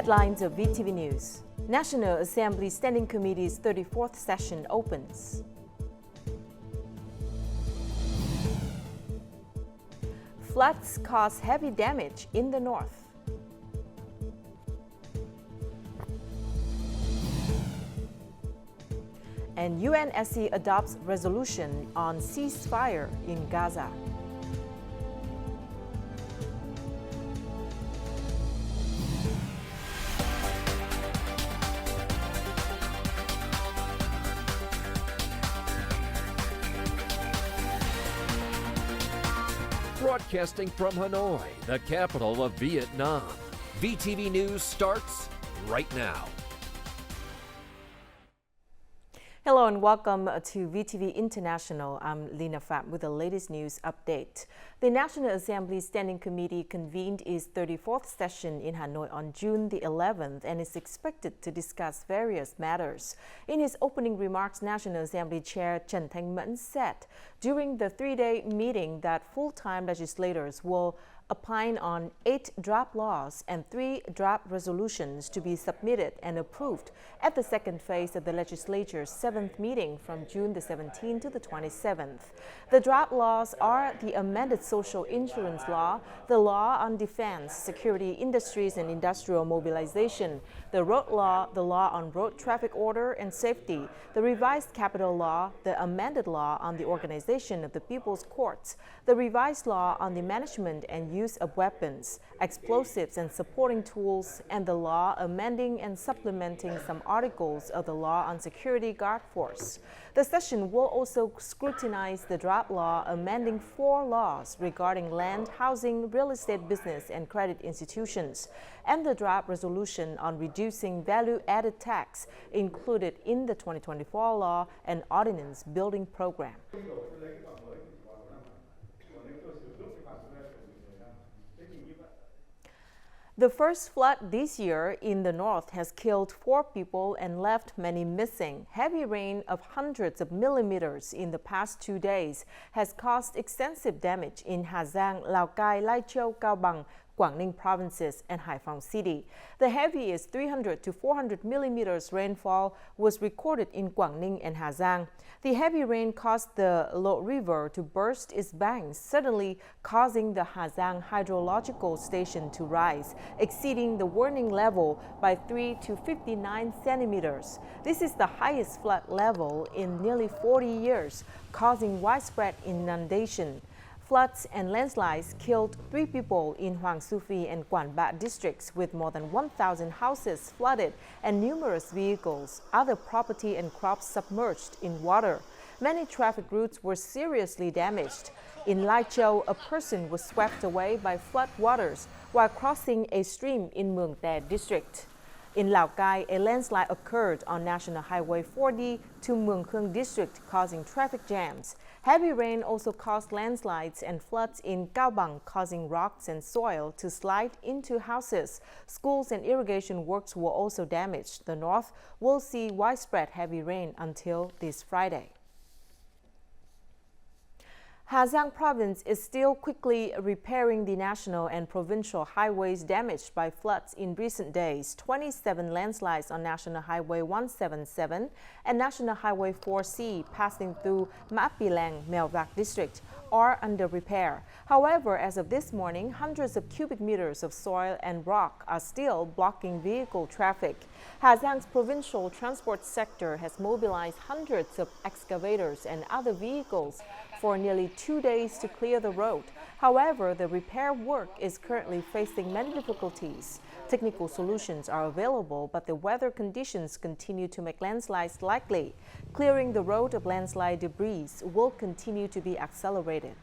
Headlines of VTV News. National Assembly Standing Committee's 34th session opens. Floods cause heavy damage in the north. And UNSC adopts resolution on ceasefire in Gaza. Broadcasting from Hanoi, the capital of Vietnam. VTV News starts right now. Hello and welcome to VTV International. I'm Lina Pham with the latest news update. The National Assembly Standing Committee convened its 34th session in Hanoi on June the 11th and is expected to discuss various matters. In his opening remarks, National Assembly Chair Trần Thanh Mẫn said during the three-day meeting that full-time legislators will opine on 8 draft laws and 3 draft resolutions to be submitted and approved at the second phase of the legislature's 7th meeting from June the 17th to the 27th. The draft laws are the amended social insurance law, the law on defense, security, industries and industrial mobilization, the road law, the law on road traffic order and safety, the revised capital law, the amended law on the organization of the people's courts, the revised law on the management and use of weapons, explosives and supporting tools, and the law amending and supplementing some articles of the law on security guard force. The session will also scrutinize the draft law amending 4 laws regarding land, housing, real estate business, and credit institutions, and the draft resolution on reducing value-added tax included in the 2024 law and ordinance building program. The first flood this year in the north has killed 4 people and left many missing. Heavy rain of hundreds of millimeters in the past 2 days has caused extensive damage in Hà Giang, Lào Cai, Lai Châu, Cao Bằng, Quảng Ninh provinces, and Haiphong City. The heaviest 300 to 400 millimeters rainfall was recorded in Quảng Ninh and Hà Giang. The heavy rain caused the Lộ River to burst its banks, suddenly causing the Hà Giang hydrological station to rise, exceeding the warning level by 3 to 59 centimeters. This is the highest flood level in nearly 40 years, causing widespread inundation. Floods and landslides killed 3 people in Hoàng Su Phi and Quản Bạ districts, with more than 1,000 houses flooded and numerous vehicles, other property and crops submerged in water. Many traffic routes were seriously damaged. In Lai Châu, a person was swept away by flood waters while crossing a stream in Mường Tè district. In Lào Cai, a landslide occurred on National Highway 4D to Mường Khương district, causing traffic jams. Heavy rain also caused landslides and floods in Cao Bằng, causing rocks and soil to slide into houses. Schools and irrigation works were also damaged. The north will see widespread heavy rain until this Friday. Hà Giang province is still quickly repairing the national and provincial highways damaged by floods in recent days. 27 landslides on National Highway 177 and National Highway 4C passing through Mã Pì Lèng, Mèo Vạc district are under repair. However, as of this morning, hundreds of cubic meters of soil and rock are still blocking vehicle traffic. Hà Giang's provincial transport sector has mobilized hundreds of excavators and other vehicles for nearly 2 days to clear the road. However, the repair work is currently facing many difficulties. Technical solutions are available, but the weather conditions continue to make landslides likely. Clearing the road of landslide debris will continue to be accelerated.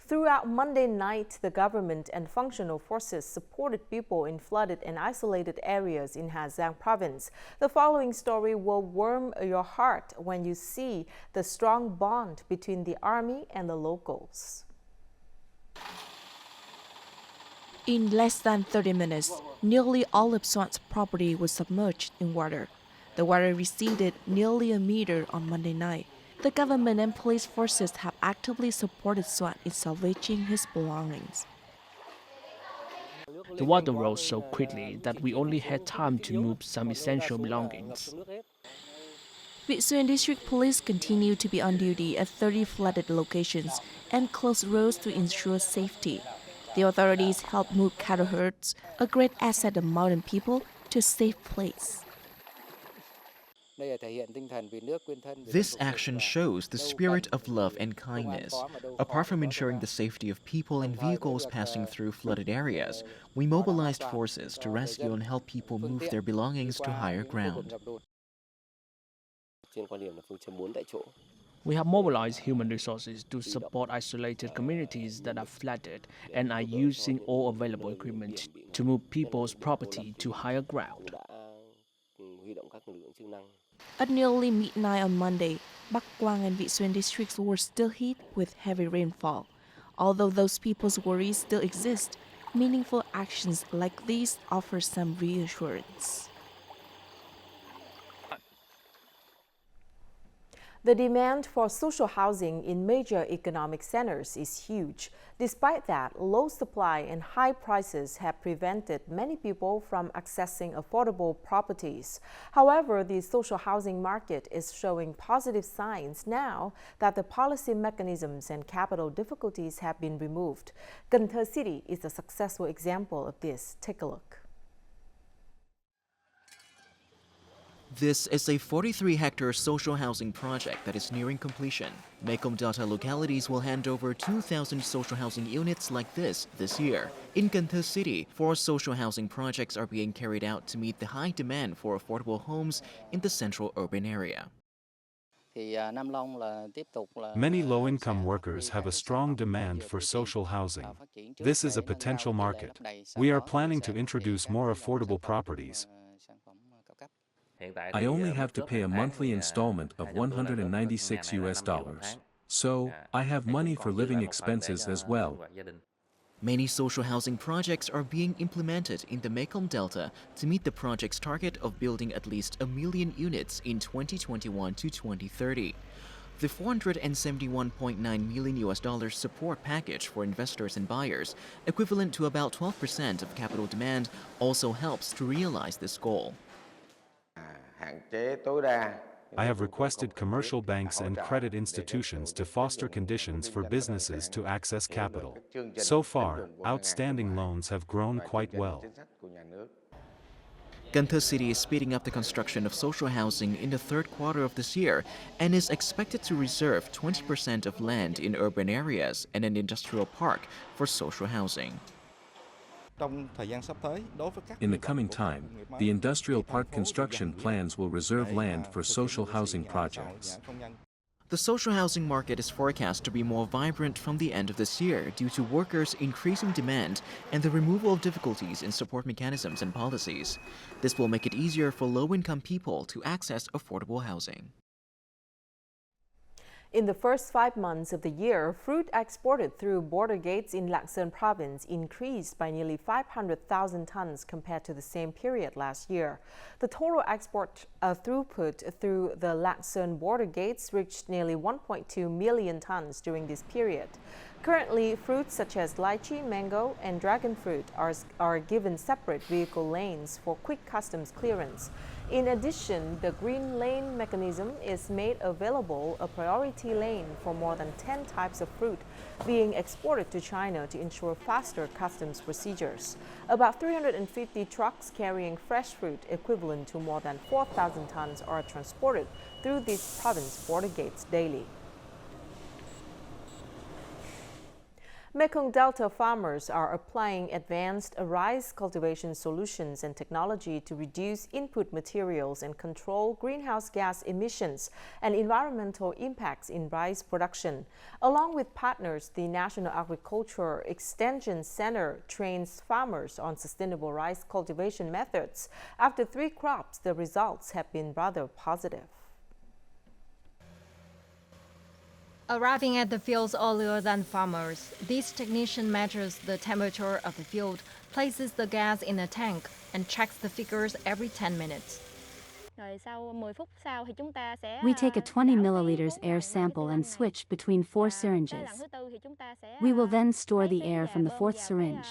Throughout Monday night, the government and functional forces supported people in flooded and isolated areas in Hà Giang province. The following story will warm your heart when you see the strong bond between the army and the locals. In less than 30 minutes, nearly all of Soan's property was submerged in water. The water receded nearly a meter on Monday night. The government and police forces have actively supported Soan in salvaging his belongings. The water rose so quickly that we only had time to move some essential belongings. Vị Xuyên District Police continue to be on duty at 30 flooded locations and close roads to ensure safety. The authorities help move cattle herds, a great asset of mountain people, to a safe place. This action shows the spirit of love and kindness. Apart from ensuring the safety of people and vehicles passing through flooded areas, we mobilized forces to rescue and help people move their belongings to higher ground. We have mobilized human resources to support isolated communities that are flooded and are using all available equipment to move people's property to higher ground. At nearly midnight on Monday, Bắc Quang and Vị Xuyên districts were still hit with heavy rainfall. Although those people's worries still exist, meaningful actions like these offer some reassurance. The demand for social housing in major economic centers is huge. Despite that, low supply and high prices have prevented many people from accessing affordable properties. However, the social housing market is showing positive signs now that the policy mechanisms and capital difficulties have been removed. Cần Thơ City is a successful example of this. Take a look. This is a 43-hectare social housing project that is nearing completion. Mekong Delta localities will hand over 2,000 social housing units like this year. In Cần Thơ City, 4 social housing projects are being carried out to meet the high demand for affordable homes in the central urban area. Many low-income workers have a strong demand for social housing. This is a potential market. We are planning to introduce more affordable properties. I only have to pay a monthly installment of $196, so I have money for living expenses as well. Many social housing projects are being implemented in the Mekong Delta to meet the project's target of building at least 1 million units in 2021 to 2030. The $471.9 million support package for investors and buyers, equivalent to about 12% of capital demand, also helps to realize this goal. I have requested commercial banks and credit institutions to foster conditions for businesses to access capital. So far, outstanding loans have grown quite well. Cần Thơ City is speeding up the construction of social housing in the third quarter of this year and is expected to reserve 20% of land in urban areas and an industrial park for social housing. In the coming time, the industrial park construction plans will reserve land for social housing projects. The social housing market is forecast to be more vibrant from the end of this year due to workers' increasing demand and the removal of difficulties in support mechanisms and policies. This will make it easier for low-income people to access affordable housing. In the first 5 months of the year, fruit exported through border gates in Lạng province increased by nearly 500,000 tons compared to the same period last year. The total export throughput through the Lạng border gates reached nearly 1.2 million tons during this period. Currently, fruits such as lychee, mango, and dragon fruit are given separate vehicle lanes for quick customs clearance. In addition, the green lane mechanism is made available a priority lane for more than 10 types of fruit being exported to China to ensure faster customs procedures. About 350 trucks carrying fresh fruit equivalent to more than 4,000 tons are transported through these province border gates daily. Mekong Delta farmers are applying advanced rice cultivation solutions and technology to reduce input materials and control greenhouse gas emissions and environmental impacts in rice production. Along with partners, the National Agriculture Extension Center trains farmers on sustainable rice cultivation methods. After 3 crops, the results have been rather positive. Arriving at the fields earlier than farmers, this technician measures the temperature of the field, places the gas in a tank, and checks the figures every 10 minutes. We take a 20 milliliters air sample and switch between 4 syringes. We will then store the air from the 4th syringe.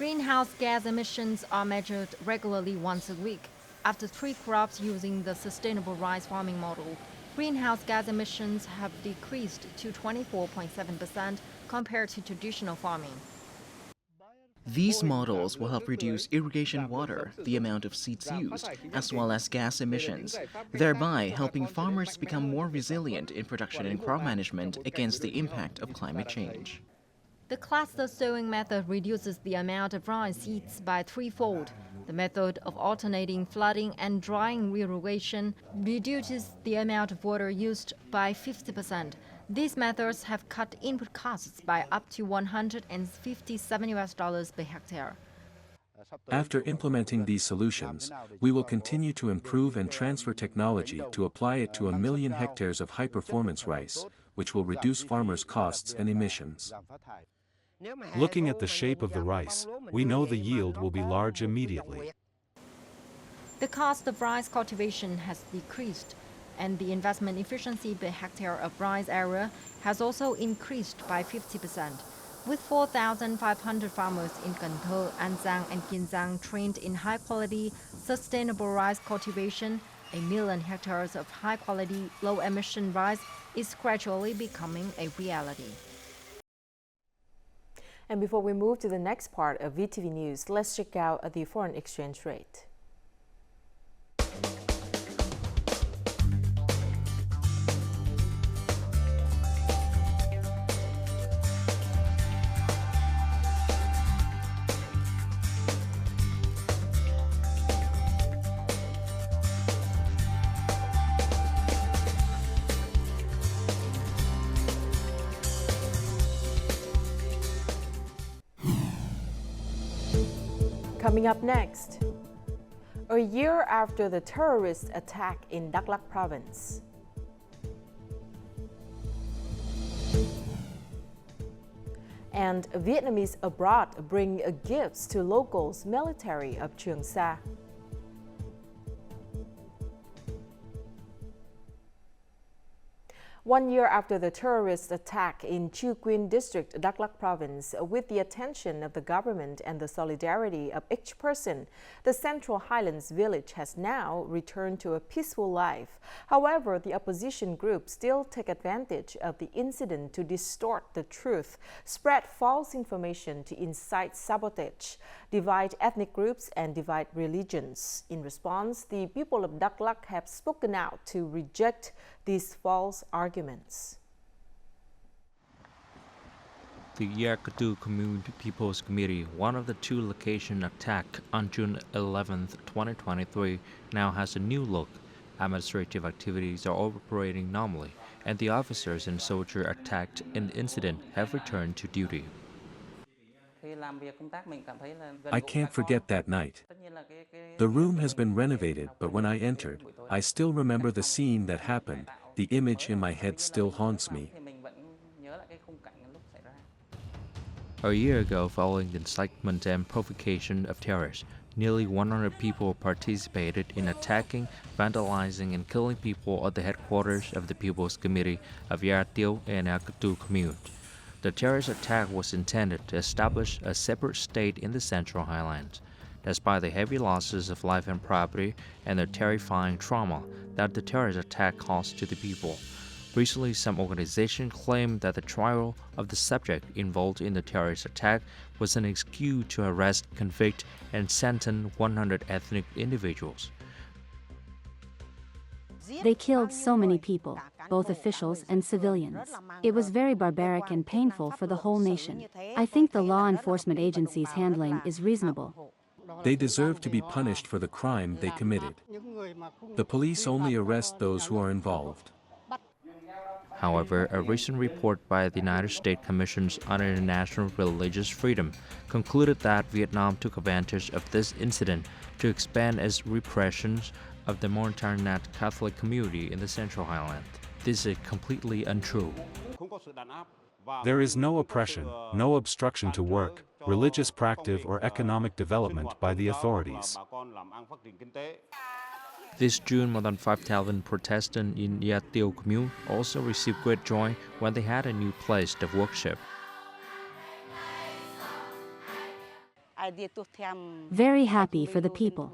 Greenhouse gas emissions are measured regularly once a week. After 3 crops using the sustainable rice farming model, greenhouse gas emissions have decreased to 24.7% compared to traditional farming. These models will help reduce irrigation water, the amount of seeds used, as well as gas emissions, thereby helping farmers become more resilient in production and crop management against the impact of climate change. The cluster sowing method reduces the amount of rice seeds by 3-fold. The method of alternating flooding and drying irrigation reduces the amount of water used by 50%. These methods have cut input costs by up to $157 per hectare. After implementing these solutions, we will continue to improve and transfer technology to apply it to 1 million hectares of high-performance rice, which will reduce farmers' costs and emissions. Looking at the shape of the rice, we know the yield will be large immediately. The cost of rice cultivation has decreased, and the investment efficiency per hectare of rice area has also increased by 50%. With 4,500 farmers in Gantou, Anzang, and Kinzang trained in high-quality, sustainable rice cultivation, 1 million hectares of high-quality, low-emission rice is gradually becoming a reality. And before we move to the next part of VTV News, let's check out the foreign exchange rate. Coming up next, a year after the terrorist attack in Đắk Lắk province. And Vietnamese abroad bring gifts to locals military of Trường Sa. One year after the terrorist attack in Chư Quynh district, Đắk Lắk province, with the attention of the government and the solidarity of each person, the Central Highlands village has now returned to a peaceful life. However, the opposition groups still take advantage of the incident to distort the truth, spread false information to incite sabotage, divide ethnic groups, and divide religions. In response, the people of Đắk Lắk have spoken out to reject these false arguments. The Yakatu Community People's Committee, one of the 2 locations attacked on June 11, 2023, now has a new look. Administrative activities are operating normally, and the officers and soldiers attacked in the incident have returned to duty. I can't forget that night. The room has been renovated, but when I entered, I still remember the scene that happened. The image in my head still haunts me. A year ago, following the incitement and provocation of terrorists, nearly 100 people participated in attacking, vandalizing, and killing people at the headquarters of the People's Committee of Theo and Yakatu Commune. The terrorist attack was intended to establish a separate state in the Central Highlands. Despite the heavy losses of life and property and the terrifying trauma that the terrorist attack caused to the people, recently some organizations claimed that the trial of the subject involved in the terrorist attack was an excuse to arrest, convict, and sentence 100 ethnic individuals. They killed so many people, both officials and civilians. It was very barbaric and painful for the whole nation. I think the law enforcement agency's handling is reasonable. They deserve to be punished for the crime they committed. The police only arrest those who are involved. However, a recent report by the United States Commission on International Religious Freedom concluded that Vietnam took advantage of this incident to expand its repressions of the Montagnat Catholic community in the Central Highlands. This is completely untrue. There is no oppression, no obstruction to work, religious practice, or economic development by the authorities. This June, more than 5,000 Protestants in Theo commune also received great joy when they had a new place to worship. Very happy for the people.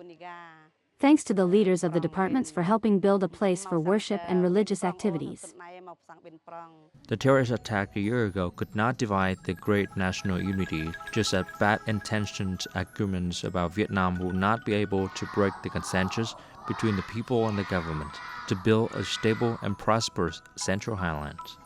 Thanks to the leaders of the departments for helping build a place for worship and religious activities. The terrorist attack a year ago could not divide the great national unity, just as bad-intentioned arguments about Vietnam will not be able to break the consensus between the people and the government to build a stable and prosperous Central Highlands.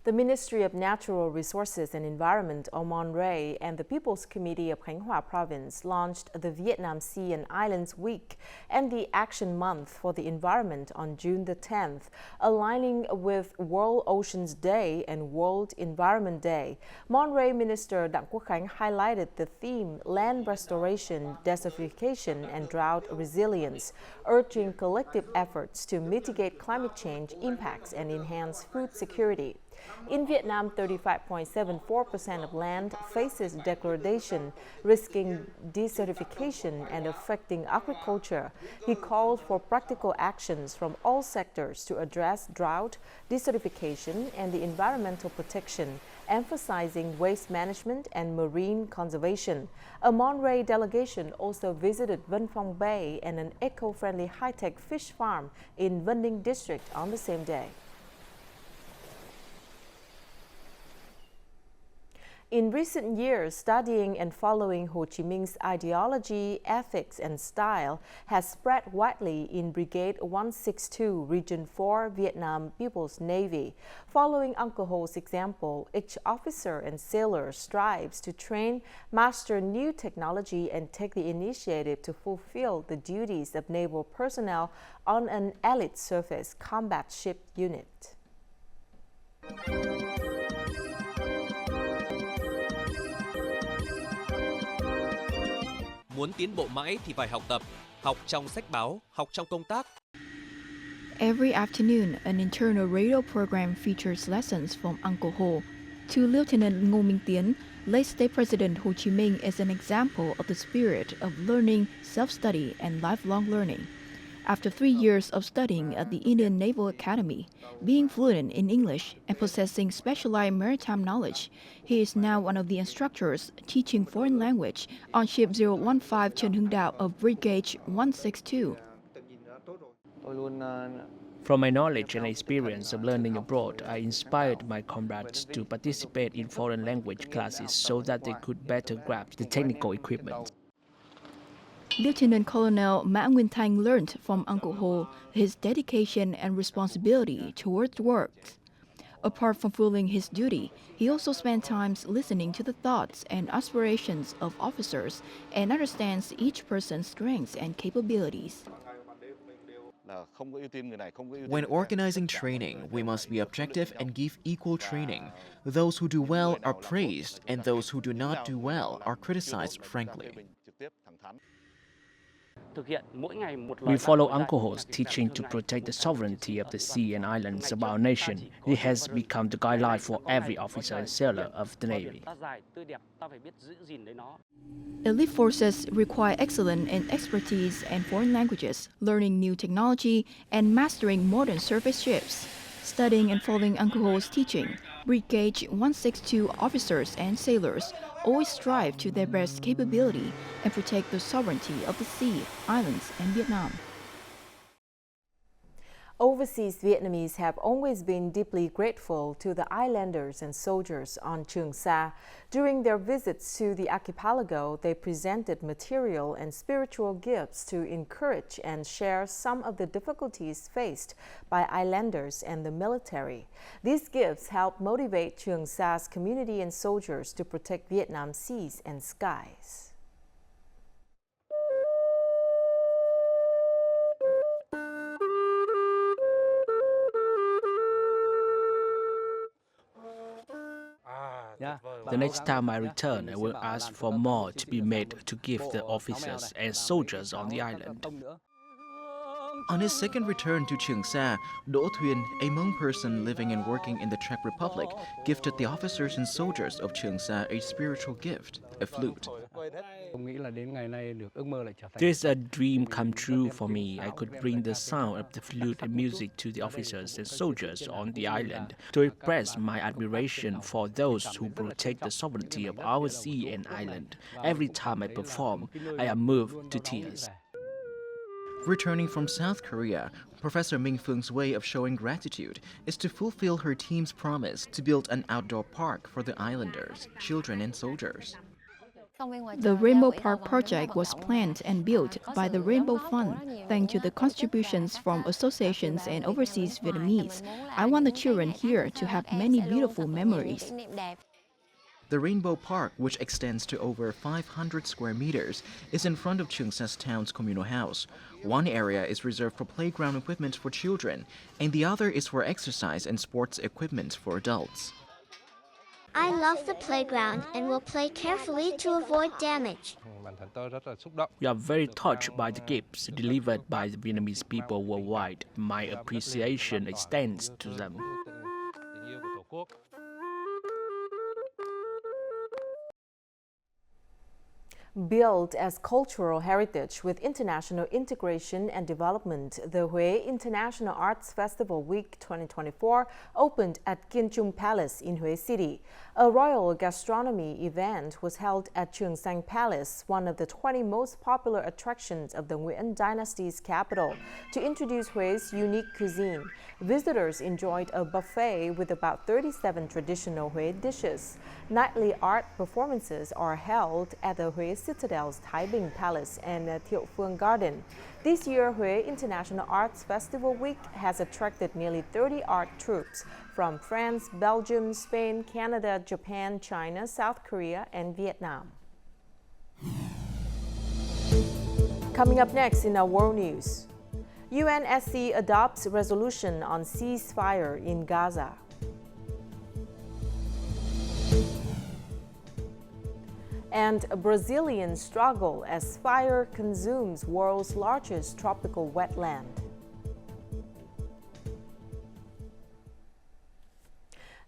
The Ministry of Natural Resources and Environment of Monterey and the People's Committee of Khánh Hòa Province launched the Vietnam Sea and Islands Week and the Action Month for the Environment on June the 10th, aligning with World Oceans Day and World Environment Day. Monterey Minister Đặng Quốc Khánh highlighted the theme Land Restoration, Desertification and Drought Resilience, urging collective efforts to mitigate climate change impacts and enhance food security. In Vietnam, 35.74% of land faces degradation, risking desertification and affecting agriculture. He called for practical actions from all sectors to address drought, desertification, and the environmental protection, emphasizing waste management and marine conservation. A Monterey delegation also visited Vân Phong Bay and an eco-friendly high-tech fish farm in Vân Ninh district on the same day. In recent years, studying and following Ho Chi Minh's ideology, ethics, and style has spread widely in Brigade 162, Region 4, Vietnam People's Navy. Following Uncle Ho's example, each officer and sailor strives to train, master new technology, and take the initiative to fulfill the duties of naval personnel on an elite surface combat ship unit. Muốn tiến bộ mãi thì phải học tập, học trong sách báo, học trong công tác. Every afternoon, an internal radio program features lessons from Uncle Ho. To Lieutenant Ngô Minh Tiến, late State President Ho Chi Minh is an example of the spirit of learning, self-study, and lifelong learning. After 3 years of studying at the Indian Naval Academy, being fluent in English and possessing specialized maritime knowledge, he is now one of the instructors teaching foreign language on Ship 015 Trần Hưng Đạo of Brigade 162. From my knowledge and experience of learning abroad, I inspired my comrades to participate in foreign language classes so that they could better grasp the technical equipment. Lieutenant Colonel Ma Nguyên Thanh learned from Uncle Ho his dedication and responsibility towards work. Apart from fulfilling his duty, he also spent time listening to the thoughts and aspirations of officers and understands each person's strengths and capabilities. When organizing training, we must be objective and give equal training. Those who do well are praised, and those who do not do well are criticized frankly. We follow Uncle Ho's teaching to protect the sovereignty of the sea and islands of our nation. It has become the guideline for every officer and sailor of the Navy. Elite forces require excellence in expertise and foreign languages, learning new technology, and mastering modern surface ships. Studying and following Uncle Ho's teaching, Brigade 162 officers and sailors always strive to their best capability and protect the sovereignty of the sea, islands, and Vietnam. Overseas Vietnamese have always been deeply grateful to the islanders and soldiers on Trường Sa. During their visits to the archipelago, they presented material and spiritual gifts to encourage and share some of the difficulties faced by islanders and the military. These gifts help motivate Trường Sa's community and soldiers to protect Vietnam's seas and skies. The next time I return, I will ask for more to be made to give the officers and soldiers on the island. On his second return to Trường Sa, Do Thuyên, a Hmong person living and working in the Czech Republic, gifted the officers and soldiers of Trường Sa a spiritual gift, a flute. This is a dream come true for me. I could bring the sound of the flute and music to the officers and soldiers on the island to express my admiration for those who protect the sovereignty of our sea and island. Every time I perform, I am moved to tears. Returning from South Korea, Professor Ming Fung's way of showing gratitude is to fulfill her team's promise to build an outdoor park for the islanders, children and soldiers. The Rainbow Park project was planned and built by the Rainbow Fund, thanks to the contributions from associations and overseas Vietnamese. I want the children here to have many beautiful memories. The Rainbow Park, which extends to over 500 square meters, is in front of Trường Sa's town's communal house. One area is reserved for playground equipment for children, and the other is for exercise and sports equipment for adults. I love the playground and will play carefully to avoid damage. We are very touched by the gifts delivered by the Vietnamese people worldwide. My appreciation extends to them. Billed as cultural heritage with international integration and development, the Hue International Arts Festival Week 2024 opened at Kiên Trung Palace in Hue City. A royal gastronomy event was held at Trường Sang Palace, one of the 20 most popular attractions of the Nguyen Dynasty's capital, to introduce Hue's unique cuisine. Visitors enjoyed a buffet with about 37 traditional Hue dishes. Nightly art performances are held at the Hue Citadel's Tai Binh Palace and Theo Phương Garden. This year, Hue International Arts Festival Week has attracted nearly 30 art troupes from France, Belgium, Spain, Canada, Japan, China, South Korea, and Vietnam. Coming up next in our world news, UNSC adopts resolution on ceasefire in Gaza. And Brazilians struggle as fire consumes world's largest tropical wetland.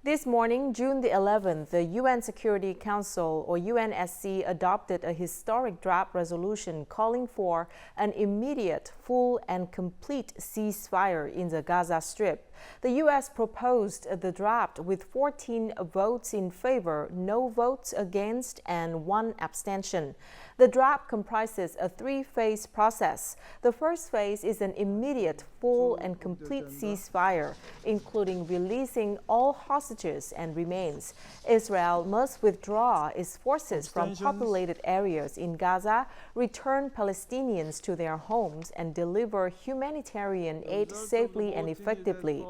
This morning, June the 11th, the UN Security Council, or UNSC, adopted a historic draft resolution calling for an immediate, full and complete ceasefire in the Gaza Strip. The U.S. proposed the draft with 14 votes in favor, no votes against, and 1 abstention. The draft comprises a 3-phase process. The first phase is an immediate, full and complete ceasefire, including releasing all hostages and remains. Israel must withdraw its forces from populated areas in Gaza, return Palestinians to their homes, and deliver humanitarian aid safely and effectively.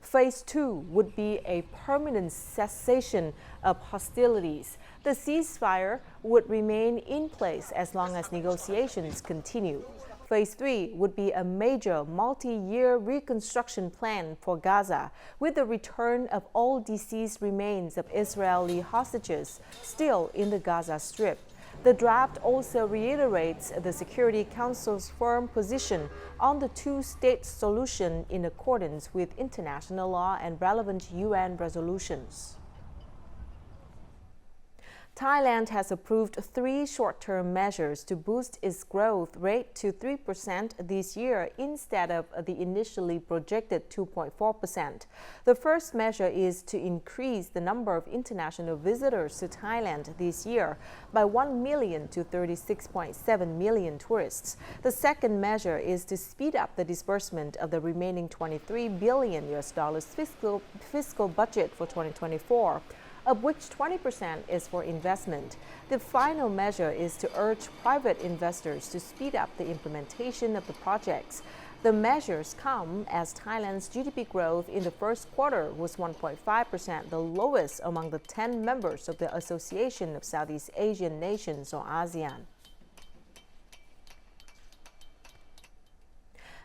Phase 2 would be a permanent cessation of hostilities. The ceasefire would remain in place as long as negotiations continue. Phase 3 would be a major multi-year reconstruction plan for Gaza, with the return of all deceased remains of Israeli hostages still in the Gaza Strip. The draft also reiterates the Security Council's firm position on the two-state solution in accordance with international law and relevant UN resolutions. Thailand has approved 3 short-term measures to boost its growth rate to 3% this year instead of the initially projected 2.4%. The first measure is to increase the number of international visitors to Thailand this year by 1 million to 36.7 million tourists. The second measure is to speed up the disbursement of the remaining $23 billion fiscal budget for 2024. Of which 20% is for investment. The final measure is to urge private investors to speed up the implementation of the projects. The measures come as Thailand's GDP growth in the first quarter was 1.5%, the lowest among the 10 members of the Association of Southeast Asian Nations, or ASEAN.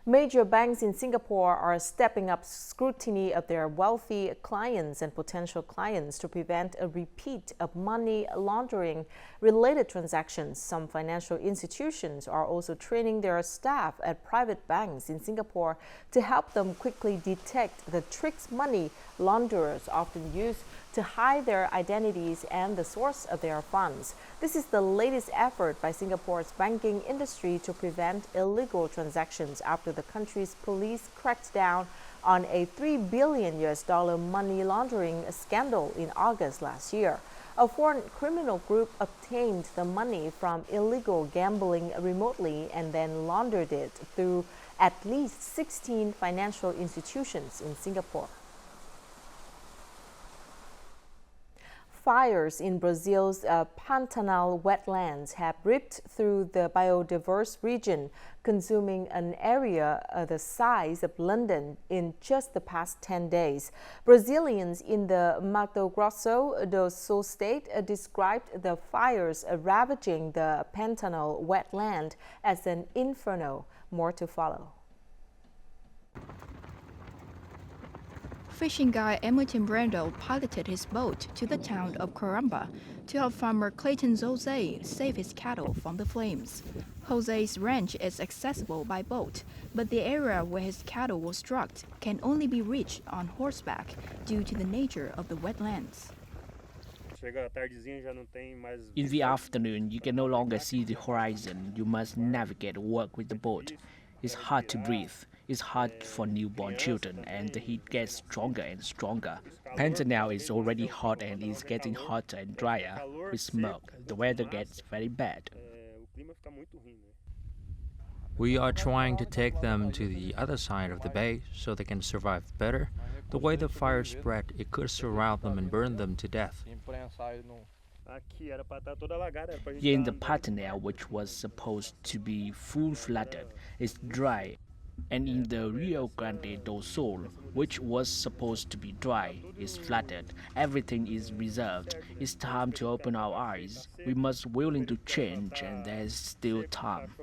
Major banks in Singapore are stepping up scrutiny of their wealthy clients and potential clients to prevent a repeat of money laundering related transactions. Some financial institutions are also training their staff at private banks in Singapore to help them quickly detect the tricks money launderers often use to hide their identities and the source of their funds. This is the latest effort by Singapore's banking industry to prevent illegal transactions after the country's police cracked down on a $3 billion money laundering scandal in August last year. A foreign criminal group obtained the money from illegal gambling remotely and then laundered it through at least 16 financial institutions in Singapore. Fires in Brazil's Pantanal wetlands have ripped through the biodiverse region, consuming an area the size of London in just the past 10 days. Brazilians in the Mato Grosso do Sul state described the fires ravaging the Pantanal wetland as an inferno. More to follow. Fishing guide Emerton Brando piloted his boat to the town of Caramba to help farmer Clayton Jose save his cattle from the flames. Jose's ranch is accessible by boat, but the area where his cattle were struck can only be reached on horseback due to the nature of the wetlands. In the afternoon, you can no longer see the horizon. You must navigate work with the boat. It's hard to breathe. It's hard for newborn children, and the heat gets stronger and stronger. Pantanal is already hot and is getting hotter and drier with smoke. The weather gets very bad. We are trying to take them to the other side of the bay so they can survive better. The way the fire spread, it could surround them and burn them to death. Here in the Pantanal, which was supposed to be full flooded, is dry. And in the Rio Grande do Sul, which was supposed to be dry, is flooded. Everything is reserved. It's time to open our eyes. We must willing to change, and there's still time.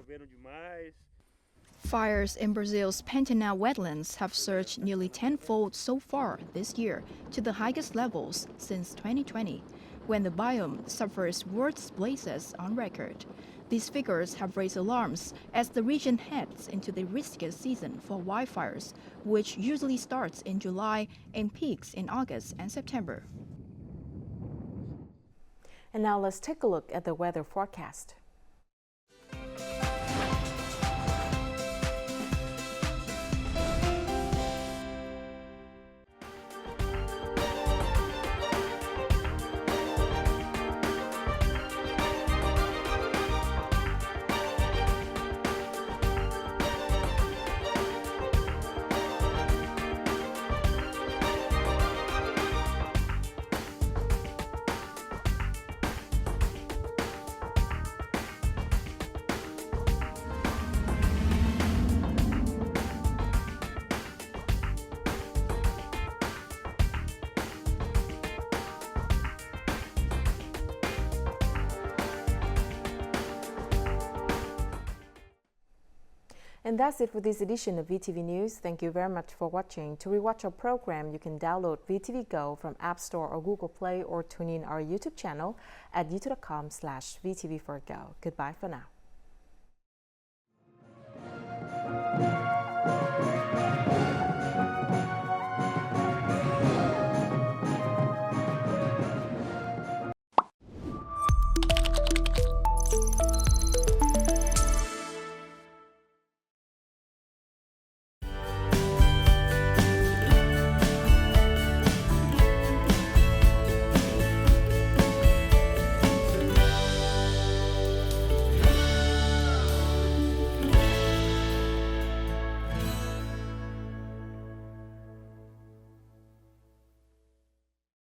Fires in Brazil's Pantanal wetlands have surged nearly tenfold so far this year to the highest levels since 2020, when the biome suffers worst blazes on record. These figures have raised alarms as the region heads into the riskiest season for wildfires, which usually starts in July and peaks in August and September. And now let's take a look at the weather forecast. And that's it for this edition of VTV News. Thank you very much for watching. To rewatch our program, you can download VTVgo from App Store or Google Play, or tune in our YouTube channel at youtube.com/VTV4go. Goodbye for now.